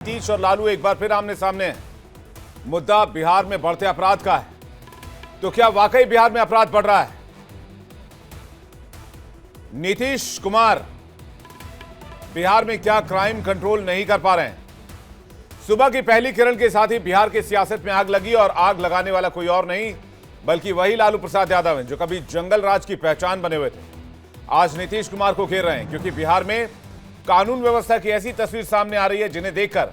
नीतीश और लालू एक बार फिर आमने सामने हैं। मुद्दा बिहार में बढ़ते अपराध का है। तो क्या वाकई बिहार में अपराध बढ़ रहा है? नीतीश कुमार बिहार में क्या क्राइम कंट्रोल नहीं कर पा रहे हैं? सुबह की पहली किरण के साथ ही बिहार की सियासत में आग लगी और आग लगाने वाला कोई और नहीं बल्कि वही लालू प्रसाद यादव हैं जो कभी जंगल राज की पहचान बने हुए थे। आज नीतीश कुमार को घेर रहे हैं क्योंकि बिहार में कानून व्यवस्था की ऐसी तस्वीर सामने आ रही है जिन्हें देखकर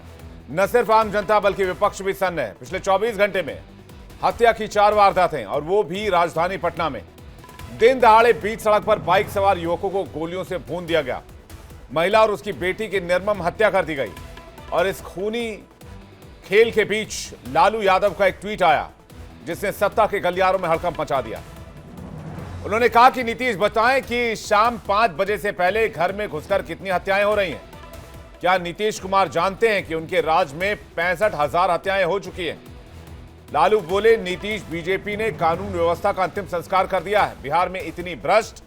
न सिर्फ आम जनता बल्कि विपक्ष भी सन्न है। पिछले 24 घंटे में हत्या की 4 वारदातें और वो भी राजधानी पटना में। दिन दहाड़े बीच सड़क पर बाइक सवार युवकों को गोलियों से भून दिया गया। महिला और उसकी बेटी की निर्मम हत्या कर दी गई। और इस खूनी खेल के बीच लालू यादव का एक ट्वीट आया जिसने सत्ता के गलियारों में हड़कंप मचा दिया। उन्होंने कहा कि नीतीश बताएं कि शाम 5 बजे से पहले घर में घुसकर कितनी हत्याएं हो रही हैं। क्या नीतीश कुमार जानते हैं कि उनके राज में 65,000 हत्याएं हो चुकी हैं? लालू बोले, नीतीश बीजेपी ने कानून व्यवस्था का अंतिम संस्कार कर दिया है। बिहार में इतनी भ्रष्ट,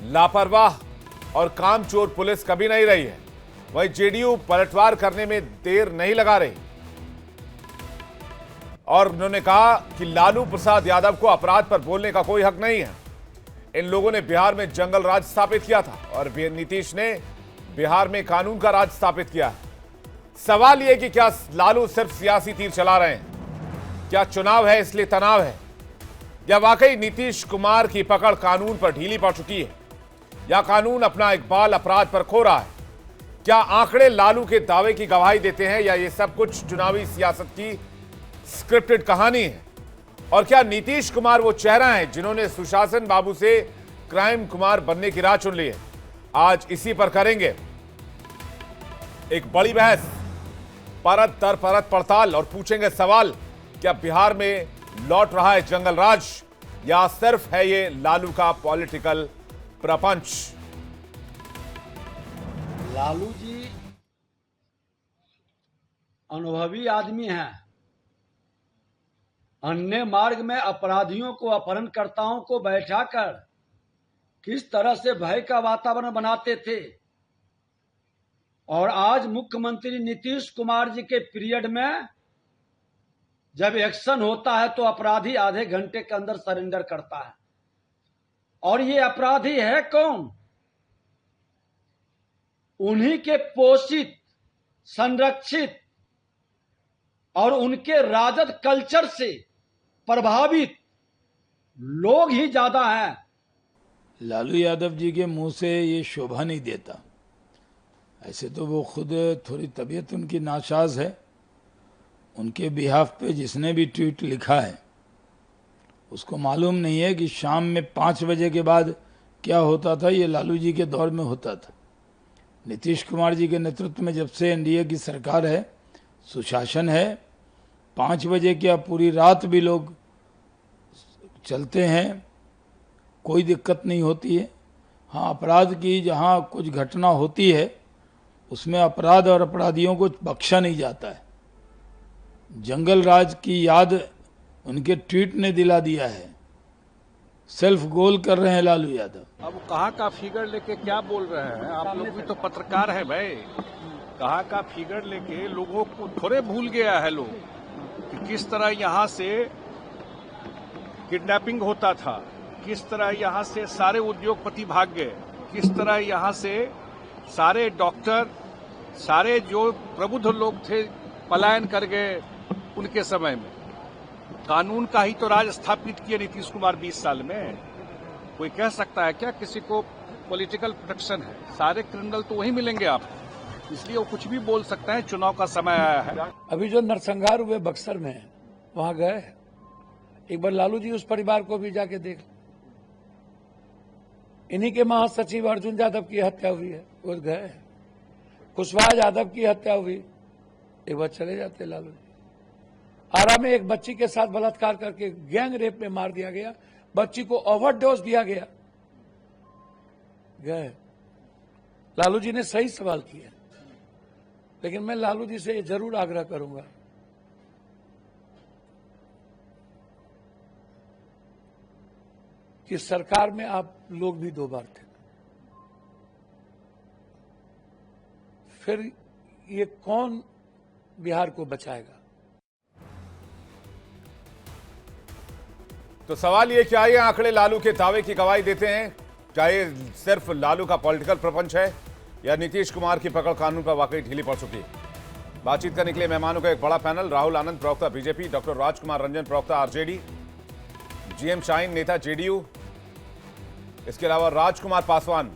लापरवाह और कामचोर पुलिस कभी नहीं रही है। वही जेडीयू पलटवार करने में देर नहीं लगा रही। और उन्होंने कहा कि लालू प्रसाद यादव को अपराध पर बोलने का कोई हक नहीं है। इन लोगों ने बिहार में जंगल राज स्थापित किया था और नीतीश ने बिहार में कानून का राज स्थापित किया है। सवाल यह कि क्या लालू सिर्फ सियासी तीर चला रहे हैं? क्या चुनाव है इसलिए तनाव है? या वाकई नीतीश कुमार की पकड़ कानून पर ढीली पड़ चुकी है? या कानून अपना इकबाल अपराध पर खो रहा है? क्या आंकड़े लालू के दावे की गवाही देते हैं या ये सब कुछ चुनावी सियासत की स्क्रिप्टेड कहानी है? और क्या नीतीश कुमार वो चेहरा है जिन्होंने सुशासन बाबू से क्राइम कुमार बनने की राह चुन ली है? आज इसी पर करेंगे एक बड़ी बहस, परत दर परत पड़ताल और पूछेंगे सवाल, क्या बिहार में लौट रहा है जंगल राज या सिर्फ है ये लालू का पॉलिटिकल प्रपंच? लालू जी अनुभवी आदमी हैं। अन्य मार्ग में अपराधियों को, अपहरणकर्ताओं को बैठाकर किस तरह से भय का वातावरण बनाते थे और आज मुख्यमंत्री नीतीश कुमार जी के पीरियड में जब एक्शन होता है तो अपराधी आधे घंटे के अंदर सरेंडर करता है। और ये अपराधी है कौन? उन्हीं के पोषित, संरक्षित और उनके राजद कल्चर से प्रभावित लोग ही ज्यादा हैं। लालू यादव जी के मुंह से ये शोभा नहीं देता। ऐसे तो वो खुद थोड़ी तबीयत उनकी नासाज है। उनके बिहाफ पे जिसने भी ट्वीट लिखा है उसको मालूम नहीं है कि शाम में 5 बजे के बाद क्या होता था। ये लालू जी के दौर में होता था। नीतीश कुमार जी के नेतृत्व में जब से एनडीए की सरकार है, सुशासन है, 5 बजे क्या पूरी रात भी लोग चलते हैं, कोई दिक्कत नहीं होती है। हाँ, अपराध की जहाँ कुछ घटना होती है उसमें अपराध और अपराधियों को बख्शा नहीं जाता है। जंगल राज की याद उनके ट्वीट ने दिला दिया है। सेल्फ गोल कर रहे हैं लालू यादव। अब कहाँ का फिगर लेके क्या बोल रहे हैं? आप लोग भी तो पत्रकार हैं भाई। कहाँ का फिगर लेके लोगों को थोड़े भूल गया है लोग कि किस तरह यहाँ से किडनैपिंग होता था, किस तरह यहाँ से सारे उद्योगपति भाग गए, किस तरह यहाँ से सारे डॉक्टर, सारे जो प्रबुद्ध लोग थे पलायन कर गए उनके समय में। कानून का ही तो राज स्थापित किए नीतीश कुमार 20 साल में। कोई कह सकता है क्या किसी को पॉलिटिकल प्रोटेक्शन है? सारे क्रिमिनल तो वही मिलेंगे आपको, इसलिए वो कुछ भी बोल सकते हैं। चुनाव का समय आया है। अभी जो नरसंहार हुए बक्सर में, वहां गए, एक बार लालू जी उस परिवार को भी जाके देख। इन्हीं के महासचिव अर्जुन यादव की हत्या हुई है, वो गए। कुशवाहा यादव की हत्या हुई, एक बार चले जाते लालू जी। आरा में एक बच्ची के साथ बलात्कार करके गैंग रेप में मार दिया गया, बच्ची को ओवरडोज दिया गया, गए। लालू जी ने सही सवाल किया, लेकिन मैं लालू जी से जरूर आग्रह करूंगा कि सरकार में आप लोग भी 2 बार थे। फिर ये कौन बिहार को बचाएगा। तो सवाल ये, क्या ये आंकड़े लालू के दावे की गवाही देते हैं? क्या ये सिर्फ लालू का पॉलिटिकल प्रपंच है या नीतीश कुमार की पकड़ कानून पर वाकई ढीली पड़ चुकी है? बातचीत करने के लिए मेहमानों का एक बड़ा पैनल। राहुल आनंद, प्रवक्ता बीजेपी, डॉक्टर राजकुमार रंजन, प्रवक्ता आरजेडी, जीएम शाइन, नेता जेडीयू, इसके अलावा राजकुमार पासवान,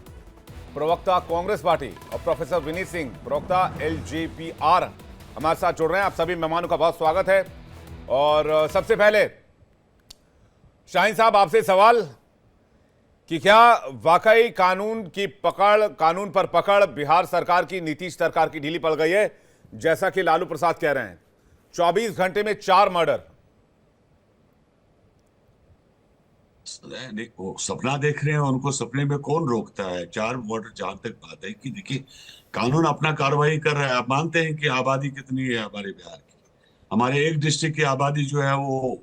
प्रवक्ता कांग्रेस पार्टी, और प्रोफेसर विनीत सिंह, प्रवक्ता एलजेपीआर हमारे साथ जुड़ रहे हैं। आप सभी मेहमानों का बहुत स्वागत है। और सबसे पहले शाहीन साहब, आपसे सवाल कि क्या वाकई कानून पर पकड़ बिहार सरकार की, नीतीश सरकार की ढीली पड़ गई है, जैसा कि लालू प्रसाद कह रहे हैं? 24 घंटे में 4 मर्डर। वो सपना देख रहे हैं, उनको सपने में कौन रोकता है? 4 मर्डर। जहां तक बात है कि देखिए, कानून अपना कार्रवाई कर रहा है। आप मानते हैं कि आबादी कितनी है हमारे बिहार की? हमारे एक डिस्ट्रिक्ट की आबादी जो है वो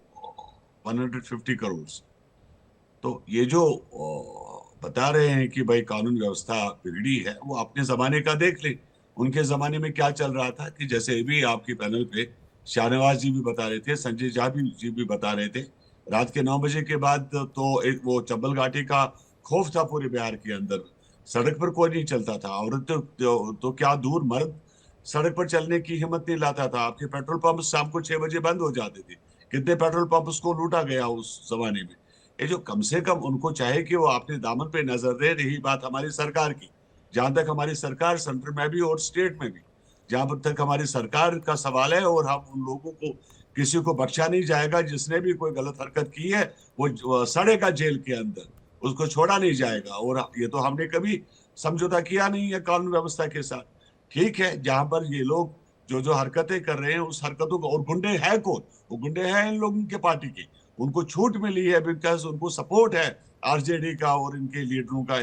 150 करोड़। तो ये जो बता रहे हैं कि भाई कानून व्यवस्था बिगड़ी है, वो अपने जमाने का देख ले। उनके जमाने में क्या चल रहा था कि जैसे भी आपके पैनल पे शाहनवाज जी भी बता रहे थे, संजय झा जी भी बता रहे थे, रात के 9 बजे के बाद तो एक वो चंबल घाटी का खौफ था पूरे बिहार के अंदर। सड़क पर कोई नहीं चलता था। औरत तो क्या दूर, मर्द सड़क पर चलने की हिम्मत नहीं लाता था। आपके पेट्रोल पंप शाम को 6 बजे बंद हो जाते थे। कितने पेट्रोल पंप उसको लूटा गया उस जमाने में। ये जो कम से कम उनको चाहे कि वो अपने दामन पे नजर दे। रही बात हमारी सरकार की, जहां तक हमारी सरकार सेंटर में भी और स्टेट में भी, जहां तक हमारी सरकार का सवाल है, और हम उन लोगों को किसी को बख्शा नहीं जाएगा। जिसने भी कोई गलत हरकत की है वो सड़ेगा जेल के अंदर, उसको छोड़ा नहीं जाएगा। और ये तो हमने कभी समझौता किया नहीं है कानून व्यवस्था के साथ। ठीक है, जहां पर ये लोग जो हरकतें कर रहे हैं, उस हरकतों को, और गुंडे हैं कौन? वो गुंडे हैं इन लोगों के पार्टी के। उनको छूट मिली है बिकॉज उनको सपोर्ट है आरजेडी का और इनके लीडरों का,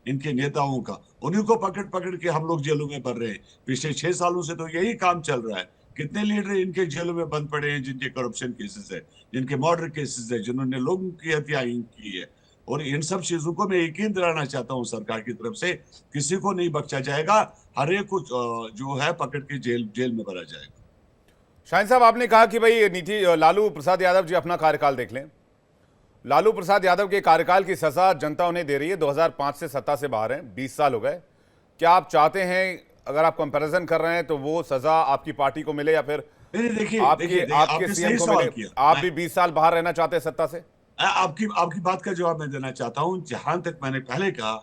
इनके नेताओं का। उन्हीं को पकड़ पकड़ के हम लोग जेलों में भर रहे हैं। पिछले 6 सालों से तो यही काम चल रहा है। कितने लीडर इनके जेलों में बंद पड़े हैं, जिनके करप्शन केसेस है, जिनके मर्डर केसेस है, जिन्होंने लोगों की हत्या की है। और इन सब चीजों को मैं यकीन दिलाना चाहता हूं सरकार की तरफ से, किसी को नहीं बख्शा जाएगा। हर एक को जो है पकड़ के जेल में भरा जाएगा। शाहीन साहब, आपने कहा कि भाई लालू प्रसाद यादव जी अपना कार्यकाल देख लें। लालू प्रसाद यादव के कार्यकाल की सजा जनता उन्हें दे रही है। 2005 से सत्ता से बाहर हैं, 20 साल हो गए। क्या आप चाहते हैं, अगर आप कंपैरिजन कर रहे हैं, तो वो सजा आपकी पार्टी को मिले या फिर आपके सीएम को मिले? आप भी 20 साल बाहर रहना चाहते हैं सत्ता से? आपकी बात का जवाब मैं देना चाहता हूं। जहां तक मैंने पहले कहा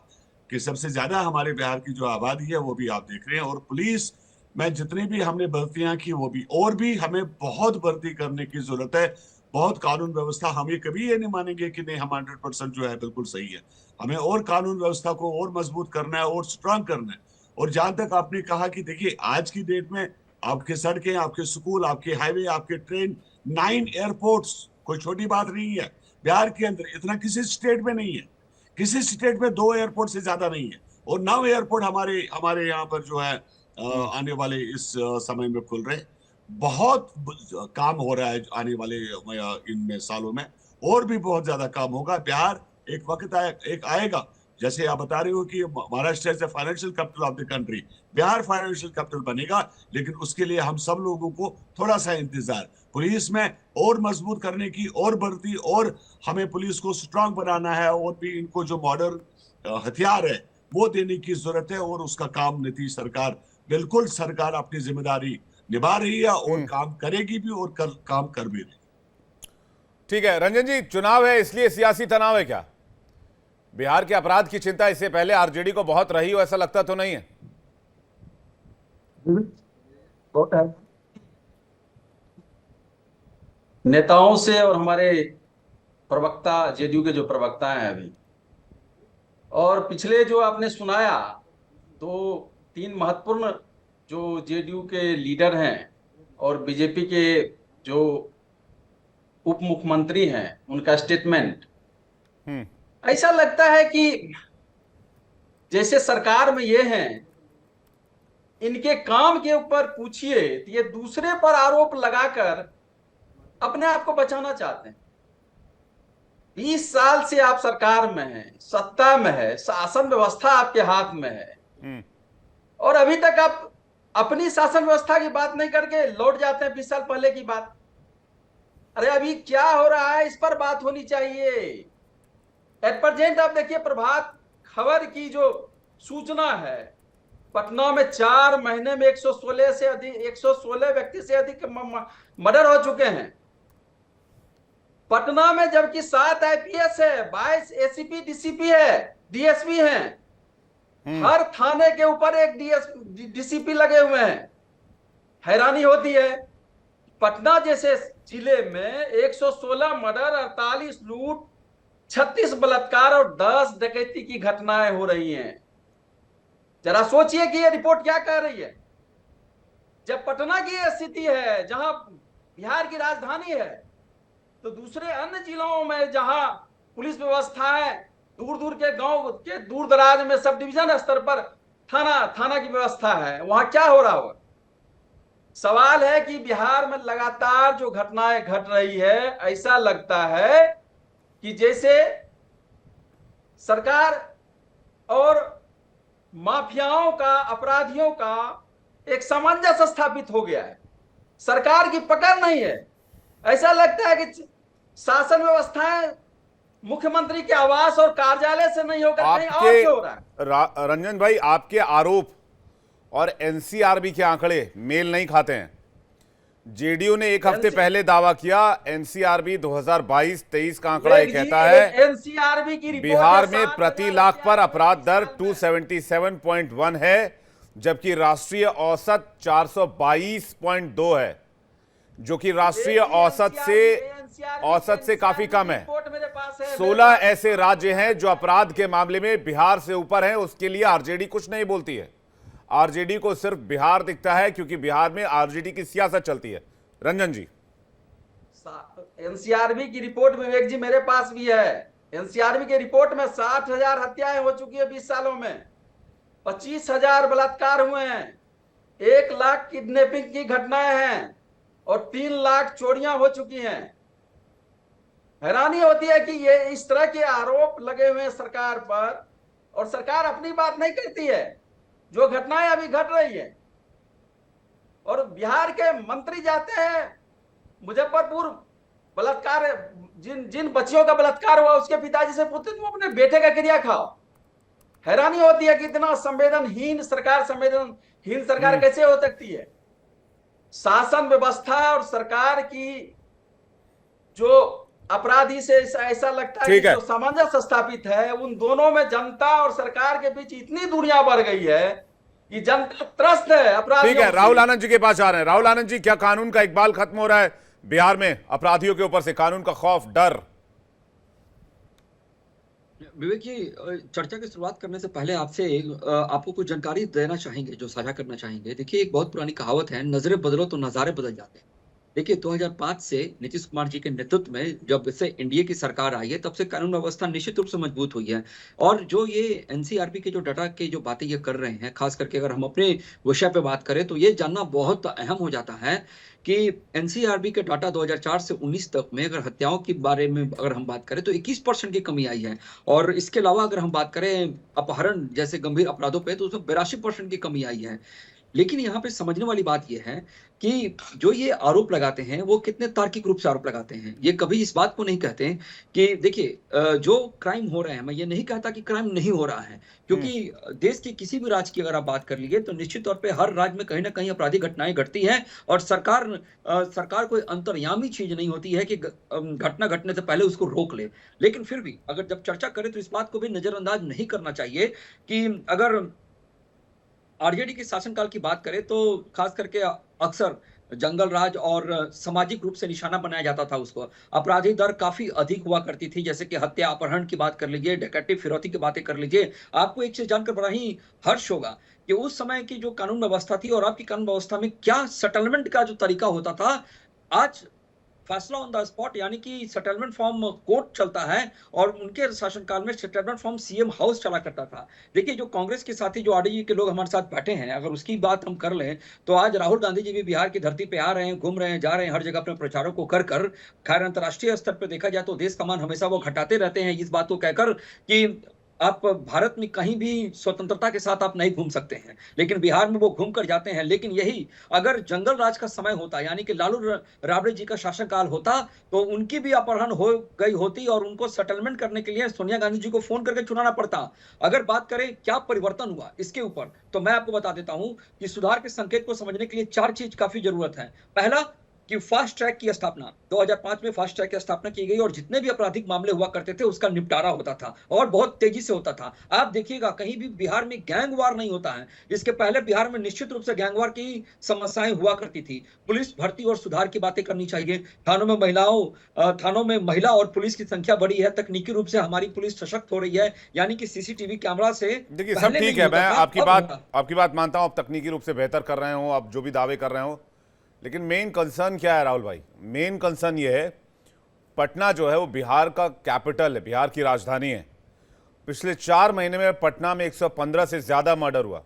कि सबसे ज्यादा हमारे बिहार की जो आबादी है वो भी आप देख रहे हैं। और पुलिस में जितनी भी हमने भर्तियां की, वो भी, और भी हमें बहुत भर्ती करने की जरूरत है। बहुत कानून व्यवस्था, हम ये कभी ये नहीं मानेंगे कि नहीं हम 100% जो है बिल्कुल सही है। हमें और कानून व्यवस्था को और मजबूत करना है और स्ट्रांग करना है। और जहां तक आपने कहा कि देखिए, आज की डेट में आपके सड़कें, आपके स्कूल, आपके हाईवे, आपके ट्रेन, 9 एयरपोर्ट्स, कोई छोटी बात नहीं है। बिहार के अंदर इतना किसी स्टेट में नहीं है। किसी स्टेट में 2 एयरपोर्ट से ज्यादा नहीं है। और 9 एयरपोर्ट हमारे यहाँ पर जो है आने वाले इस समय में खुल रहे। बहुत काम हो रहा है आने वाले इन सालों में, और भी बहुत ज्यादा काम होगा। बिहार एक वक्त आएगा, जैसे आप बता रहे हो कि Maharashtra as a financial capital of the country, Bihar financial capital बनेगा। लेकिन उसके लिए हम सब लोगों को थोड़ा सा इंतजार, पुलिस में और मजबूत करने की, और भर्ती, और हमें पुलिस को स्ट्रांग बनाना है, और भी इनको जो मॉडर्न हथियार है वो देने की जरूरत है। और उसका काम नीतीश सरकार, बिल्कुल सरकार अपनी जिम्मेदारी निभा रही है और काम करेगी भी, और काम कर भी रही। ठीक है रंजन जी, चुनाव है इसलिए सियासी तनाव है क्या? बिहार के अपराध की चिंता इससे पहले आरजेडी को बहुत रही हो, ऐसा लगता तो नहीं है? बहुत है। नेताओं से और हमारे प्रवक्ता, जेडीयू के जो प्रवक्ता हैं अभी, और पिछले जो आपने सुनाया, 2-3 महत्वपूर्ण जो जेडीयू के लीडर हैं और बीजेपी के जो उप मुख्यमंत्री हैं, उनका स्टेटमेंट, ऐसा लगता है कि जैसे सरकार में ये हैं, इनके काम के ऊपर पूछिए तो ये दूसरे पर आरोप लगाकर अपने आप को बचाना चाहते हैं। 20 साल से आप सरकार में हैं, सत्ता में है, शासन व्यवस्था आपके हाथ में है, और अभी तक आप अपनी शासन व्यवस्था की बात नहीं करके लौट जाते हैं 20 साल पहले की बात। अरे अभी क्या हो रहा है, इस पर बात होनी चाहिए। एट प्रेजेंट आप देखिए, प्रभात खबर की जो सूचना है, पटना में 4 महीने में 116 व्यक्ति से अधिक मर्डर हो चुके हैं पटना में, जबकि 7 आईपीएस है, 22 एसीपी डीसीपी है, डीएसपी हैं। हर थाने के ऊपर एक डीसीपी लगे हुए हैं। हैरानी होती है, पटना जैसे जिले में 116 मर्डर, 48 लूट, 36 बलात्कार और 10 डकैती की घटनाएं हो रही हैं। जरा सोचिए कि ये रिपोर्ट क्या कह रही है। जब पटना की स्थिति है, जहां बिहार की राजधानी है, तो दूसरे अन्य जिलों में जहां पुलिस व्यवस्था है, दूर दूर के गांव के दूर दराज में सब डिवीजन स्तर पर थाना की व्यवस्था है, वहां क्या हो रहा होगा। सवाल है कि बिहार में लगातार जो घटनाएं घट रही है, ऐसा लगता है कि जैसे सरकार और माफियाओं का, अपराधियों का एक सामंजस्य स्थापित हो गया है। सरकार की पकड़ नहीं है। ऐसा लगता है कि शासन व्यवस्थाएं मुख्यमंत्री के आवास और कार्यालय से नहीं होकर कहीं और से हो रहा है। रंजन भाई, आपके आरोप और एनसीआरबी के आंकड़े मेल नहीं खाते हैं। जेडीयू ने एक हफ्ते पहले दावा किया, एनसीआरबी 2022-23 का आंकड़ा ये कहता है एनसीआरबी की रिपोर्ट बिहार में प्रति लाख पर अपराध दर 277.1 है, जबकि राष्ट्रीय औसत 422.2 है, जो कि राष्ट्रीय औसत से काफी कम है। 16 ऐसे राज्य हैं जो अपराध के मामले में बिहार से ऊपर हैं। उसके लिए आरजेडी कुछ नहीं बोलती है। आरजेडी को सिर्फ बिहार दिखता है, क्योंकि बिहार में आरजेडी की सियासत चलती है। रंजन जी, एनसीआरबी की रिपोर्ट विवेक जी मेरे पास भी है। एनसीआरबी की रिपोर्ट में 60,000 हत्याएं हो चुकी है 20 सालों में, 25,000 बलात्कार हुए हैं, 1 लाख किडनैपिंग की घटनाएं हैं और 3 लाख चोरियां हो चुकी हैं। हैरानी होती है कि ये इस तरह के आरोप लगे हुए हैं सरकार पर, और सरकार अपनी बात नहीं करती है। जो घटनाएं अभी घट रही है, और बिहार के मंत्री जाते हैं मुजफ्फरपुर, बलात्कार, जिन बच्चियों का बलात्कार हुआ उसके पिताजी से पूछते तुम अपने बेटे का क्रिया खाओ। हैरानी होती है कि इतना संवेदनहीन सरकार कैसे हो सकती है। शासन व्यवस्था और सरकार की जो अपराधी से ऐसा लगता है कि जो सामंजस्य स्थापित है, उन दोनों में जनता और सरकार के बीच इतनी दूरियां बढ़ गई है कि जनता त्रस्त है अपराधियों। ठीक है, राहुल आनंद जी के पास आ रहे हैं। राहुल आनंद जी, क्या कानून का इकबाल खत्म हो रहा है बिहार में अपराधियों के ऊपर से? कानून का खौफ, डर? विवेक जी, चर्चा की शुरुआत करने से पहले आपको कुछ जानकारी देना चाहेंगे, जो साझा करना चाहेंगे। देखिए, एक बहुत पुरानी कहावत है, नजरें बदलो तो नजारे बदल जाते हैं। देखिए, 2005 से नीतीश कुमार जी के नेतृत्व में जब से एनडीए की सरकार आई है, तब से कानून व्यवस्था निश्चित रूप से मजबूत हुई है। और जो ये एनसीआरबी के जो डाटा के जो बातें ये कर रहे हैं, खास करके अगर हम अपने विषय पे बात करें, तो ये जानना बहुत अहम हो जाता है कि एनसीआरबी के डाटा 2004 से 19 तक में अगर हत्याओं के बारे में अगर हम बात करें तो 21% की कमी आई है। और इसके अलावा अगर हम बात करें अपहरण जैसे गंभीर अपराधों पे, तो उसमें 82% की कमी आई है। लेकिन यहाँ पे समझने वाली बात यह है कि जो ये आरोप लगाते हैं वो कितने तार्किक रूप से आरोप लगाते हैं। ये कभी इस बात को नहीं कहते कि देखिए, जो क्राइम हो रहे हैं, मैं ये नहीं कहता कि क्राइम नहीं हो रहा है, क्योंकि देश के किसी भी राज्य की अगर आप बात कर लीजिए तो निश्चित तौर पे हर राज्य में कहीं ना कहीं आपराधिक घटनाएं घटती हैं। और सरकार कोई अंतर्यामी चीज नहीं होती है कि घटना घटने से पहले उसको रोक ले। लेकिन फिर भी अगर जब चर्चा करें तो इस बात को भी नजरअंदाज नहीं करना चाहिए कि अगर आरजेडी के शासनकाल की बात करें तो खास करके अक्सर जंगल राज और सामाजिक रूप से निशाना बनाया जाता था उसको। अपराधी दर काफी अधिक हुआ करती थी, जैसे कि हत्या, अपहरण की बात कर लीजिए, डकैती, फिरौती की बातें कर लीजिए। आपको एक चीज जानकर बड़ा ही हर्ष होगा कि उस समय की जो कानून व्यवस्था थी और आपकी कानून व्यवस्था में क्या सेटलमेंट का जो तरीका होता था, आज फैसला ऑन द स्पॉट, यानी कि सेटलमेंट फॉर्म कोर्ट चलता है, और उनके शासनकाल में सेटलमेंट फॉर्म सीएम हाउस चला करता था। देखिए, जो कांग्रेस के साथी जो आरजेडी के लोग हमारे साथ बैठे हैं, अगर उसकी बात हम कर लें तो आज राहुल गांधी जी भी बिहार की धरती पे आ रहे हैं, घूम रहे हैं, जा रहे हैं, हर जगह अपने प्रचारों को कर कर। खैर, अंतर्राष्ट्रीय स्तर पर देखा जाए तो देश का मान हमेशा वो घटाते रहते हैं, इस बात को कहकर कि आप भारत में कहीं भी स्वतंत्रता के साथ आप नहीं घूम सकते हैं, लेकिन बिहार में वो घूम कर जाते हैं। लेकिन यही अगर जंगल राज का समय होता, यानी कि लालू राबड़े जी का शासनकाल होता, तो उनकी भी अपहरण हो गई होती और उनको सेटलमेंट करने के लिए सोनिया गांधी जी को फोन करके चुनाना पड़ता। अगर बात करें क्या परिवर्तन हुआ इसके ऊपर, तो मैं आपको बता देता हूं कि सुधार के संकेत को समझने के लिए 4 चीज काफी जरूरत है। पहला कि फास्ट ट्रैक की स्थापना, 2005 में फास्ट ट्रैक की स्थापना की गई और जितने भी आपराधिक मामले हुआ करते थे उसका निपटारा होता था और बहुत तेजी से होता था। आप देखिएगा कहीं भी बिहार में गैंग वार नहीं होता है। इसके पहले बिहार में निश्चित रूप से गैंग वार की समस्याएं हुआ करती थी। पुलिस भर्ती और सुधार की बातें करनी चाहिए। थानों में महिला और पुलिस की संख्या बढ़ी है। तकनीकी रूप से हमारी पुलिस सशक्त हो रही है, यानी कि सीसीटीवी कैमरा से देखिए सब पहले ठीक नहीं है, होता मैं था, आपकी बात मानता हूं। आप तकनीकी रूप से बेहतर कर रहे हो, आप जो भी दावे कर रहे हो, लेकिन मेन कंसर्न क्या है राहुल भाई? मेन कंसर्न ये है, पटना जो है वो बिहार का कैपिटल है, बिहार की राजधानी है। पिछले 4 महीने में पटना में 115 से ज्यादा मर्डर हुआ।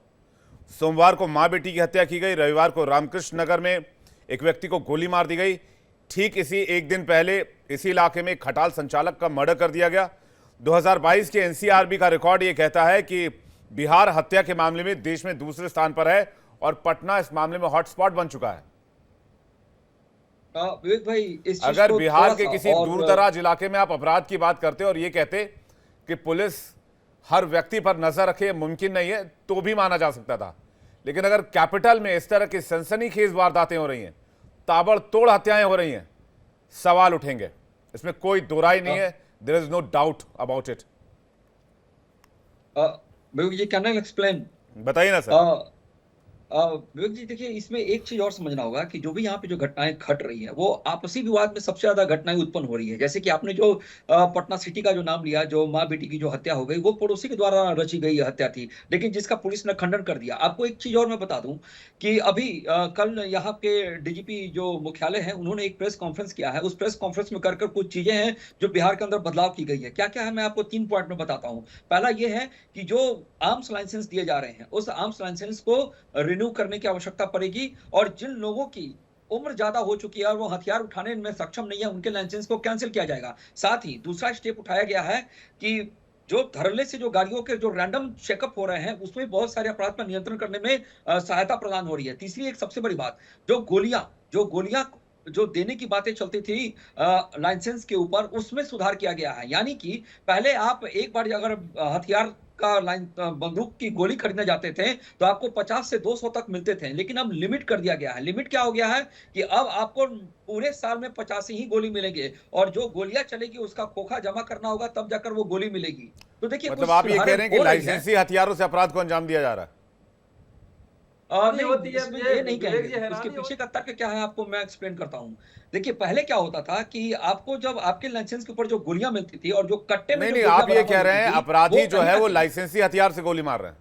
सोमवार को मां बेटी की हत्या की गई, रविवार को रामकृष्ण नगर में एक व्यक्ति को गोली मार दी गई। ठीक इसी एक दिन पहले इसी इलाके में एक खटाल संचालक का मर्डर कर दिया गया। 2022 के एनसीआरबी का रिकॉर्ड ये कहता है कि बिहार हत्या के मामले में देश में दूसरे स्थान पर है और पटना इस मामले में हॉटस्पॉट बन चुका है। विवेक भाई, इस चीज अगर को बिहार थोड़ा के सा किसी और दूरदराज इलाके में आप अपराध की बात करते और ये कहते कि पुलिस हर व्यक्ति पर नजर रखे, मुमकिन नहीं है, तो भी माना जा सकता था। लेकिन अगर कैपिटल में इस तरह की सनसनीखेज वारदातें हो रही हैं, ताबड़तोड़ हत्याएं हो रही हैं, सवाल उठेंगे, इसमें कोई दो राय नहीं है। There is no doubt about it. Vivek ji, can I explain? बताइए ना सर। विवेक जी, देखिए इसमें एक चीज और समझना होगा कि जो भी यहाँ पे जो घटनाएं घट रही है वो आपसी विवाद में सबसे ज्यादा घटनाएं उत्पन्न हो रही है। जैसे कि आपने जो पटना सिटी का जो नाम लिया, जो माँ बेटी की जो हत्या हो गई, वो पड़ोसी के द्वारा रची गई हत्या थी, लेकिन जिसका पुलिस ने खंडन कर दिया। आपको एक चीज और मैं बता दूं कि अभी कल यहाँ के डीजीपी जो मुख्यालय है, उन्होंने एक प्रेस कॉन्फ्रेंस किया है। उस प्रेस कॉन्फ्रेंस में कर कुछ चीजें हैं जो बिहार के अंदर बदलाव की गई है। क्या क्या है, मैं आपको 3 पॉइंट में बताता हूँ। पहला ये है कि जो आर्म्स लाइसेंस दिए जा रहे हैं, उस आर्म्स लाइसेंस को रिन्यू करने की आवश्यकता पड़ेगी और जिन लोगों की उम्र ज्यादा हो चुकी है और वो हथियार उठाने में सक्षम नहीं है, उनके लाइसेंस को कैंसिल किया जाएगा। साथ ही दूसरा स्टेप उठाया गया है कि जो धरले से जो गाड़ियों के जो रैंडम चेकअप हो रहे हैं, उसमें बहुत सारे अपराध पर नियंत्रण करने में सहायता प्रदान हो रही है। तीसरी एक सबसे बड़ी बात, जो गोलियां जो देने की बातें चलती थी लाइसेंस के ऊपर, उसमें सुधार किया गया है। यानी कि पहले आप एक बार अगर हथियार का बंदूक की गोली खरीदने जाते थे तो आपको 50 से 200 तक मिलते थे, लेकिन अब लिमिट कर दिया गया है। लिमिट क्या हो गया है कि अब आपको पूरे साल में 50 ही गोली मिलेंगे और जो गोलियां चलेगी उसका खोखा जमा करना होगा, तब जाकर वो गोली मिलेगी। तो देखिए, मतलब आप ये कह रहे हैं कि लाइसेंसी हथियारों से अपराध को अंजाम दिया जा रहा है? नहीं होती है, ये नहीं कहेंगे। इसके पीछे का तर्क क्या है आपको मैं एक्सप्लेन करता हूँ। देखिए, पहले क्या होता था कि आपको जब आपके लाइसेंस के ऊपर जो गोलियां मिलती थी और जो कट्टे में नहीं, आप ये कह रहे हैं अपराधी जो है वो लाइसेंसी हथियार से गोली मार रहे हैं?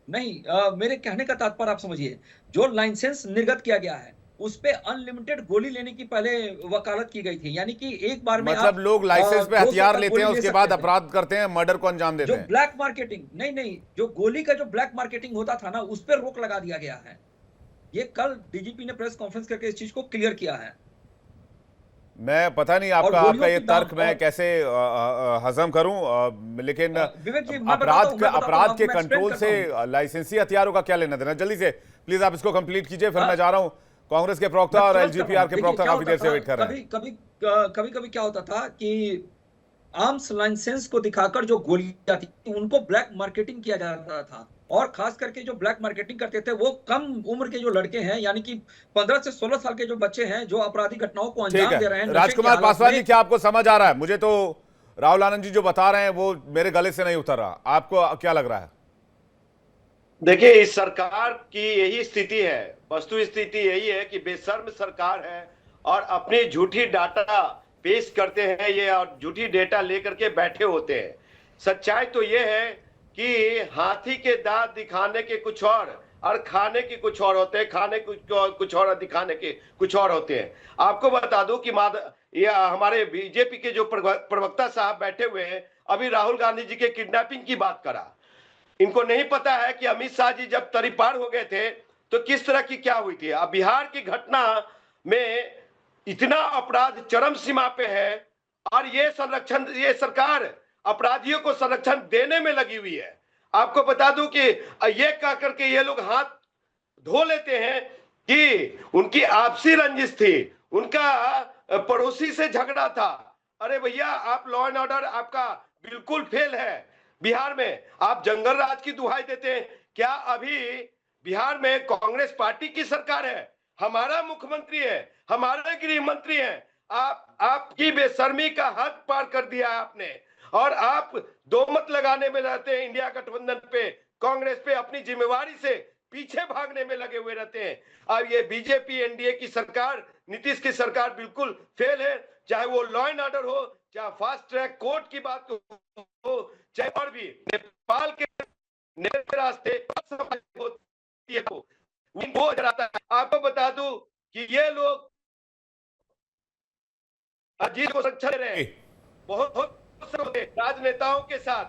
नहीं, मेरे कहने का तात्पर्य आप समझिए, जो लाइसेंस निर्गत किया गया है उस पे अनलिमिटेड गोली लेने की पहले वकालत की गई थी। यानी कि एक बार में मतलब लोग लाइसेंस पे हथियार लेते हैं, उसके बाद अपराध करते हैं, मर्डर को अंजाम देते हैं। जो ब्लैक मार्केटिंग, नहीं, जो गोली का जो ब्लैक मार्केटिंग होता था ना, उस पर रोक लगा दिया गया है। ये कल डीजीपी ने प्रेस कॉन्फ्रेंस करके इस चीज को क्लियर किया है। मैं पता नहीं आपका ये तर्क मैं कैसे हजम करूं, लेकिन अपराध के कंट्रोल से लाइसेंसी हथियारों का क्या लेना देना? जल्दी से प्लीज आप इसको कंप्लीट कीजिए, फिर मैं जा रहा हूं। कांग्रेस के प्रवक्ता और एलजीपीआर के प्रवक्ता काफी देर से वेट कर रहे हैं। कभी क्या होता था कि आर्म्स लाइसेंस को दिखाकर जो गोलियां थी उनको ब्लैक मार्केटिंग किया जाता था, और खास करके जो ब्लैक मार्केटिंग करते थे वो कम उम्र के जो लड़के हैं, यानी कि 15 से 16 साल के जो बच्चे हैं, जो आपराधिक घटनाओं को अंजाम दे रहे हैं। राजकुमार पासवान जी, क्या आपको समझ आ रहा है? मुझे तो राहुल आनंद जी जो बता रहे हैं वो मेरे गले से नहीं उतर रहा, आपको क्या लग रहा है? देखिए, इस सरकार की यही स्थिति है, वस्तु स्थिति यही है कि बेशर्म सरकार है और अपनी झूठी डाटा पेश करते हैं ये, और झूठी डेटा लेकर के बैठे होते हैं। सच्चाई तो ये है कि हाथी के दांत दिखाने के कुछ और खाने के कुछ और होते हैं, खाने कुछ और दिखाने के कुछ और होते हैं। आपको बता दूं कि ये हमारे बीजेपी के जो प्रवक्ता साहब बैठे हुए हैं, अभी राहुल गांधी जी के किडनैपिंग की बात करा। इनको नहीं पता है कि अमित शाह जी जब तरीपार हो गए थे तो किस तरह की क्या हुई थी। अब बिहार की घटना में इतना अपराध चरम सीमा पे है और ये सरकार अपराधियों को संरक्षण देने में लगी हुई है। आपको बता दूं कि ये कह करके ये लोग हाथ धो लेते हैं कि उनकी आपसी रंजिश थी, उनका पड़ोसी से झगड़ा था। अरे भैया, आप लॉ एंड ऑर्डर आपका बिल्कुल फेल है बिहार में। आप जंगल राज की दुहाई देते हैं। क्या अभी बिहार में कांग्रेस पार्टी की सरकार है, हमारा मुख्यमंत्री है, हमारे गृह मंत्री है? आपकी बेशर्मी का हद पार कर दिया है आपने, और आप दो मत लगाने में रहते हैं इंडिया गठबंधन पे, कांग्रेस पे, अपनी जिम्मेवारी से पीछे भागने में लगे हुए रहते हैं। अब ये बीजेपी एनडीए की सरकार, नीतीश की सरकार बिल्कुल फेल है, चाहे वो लॉ एंड ऑर्डर हो, चाहे फास्ट ट्रैक कोर्ट की बात हो, चाहे और भी नेपाल के रास्ते वो आता है। आपको बता दूं कि ये लोग अजीत को संरक्षण दे रहे हैं, बहुत राजनेताओं के साथ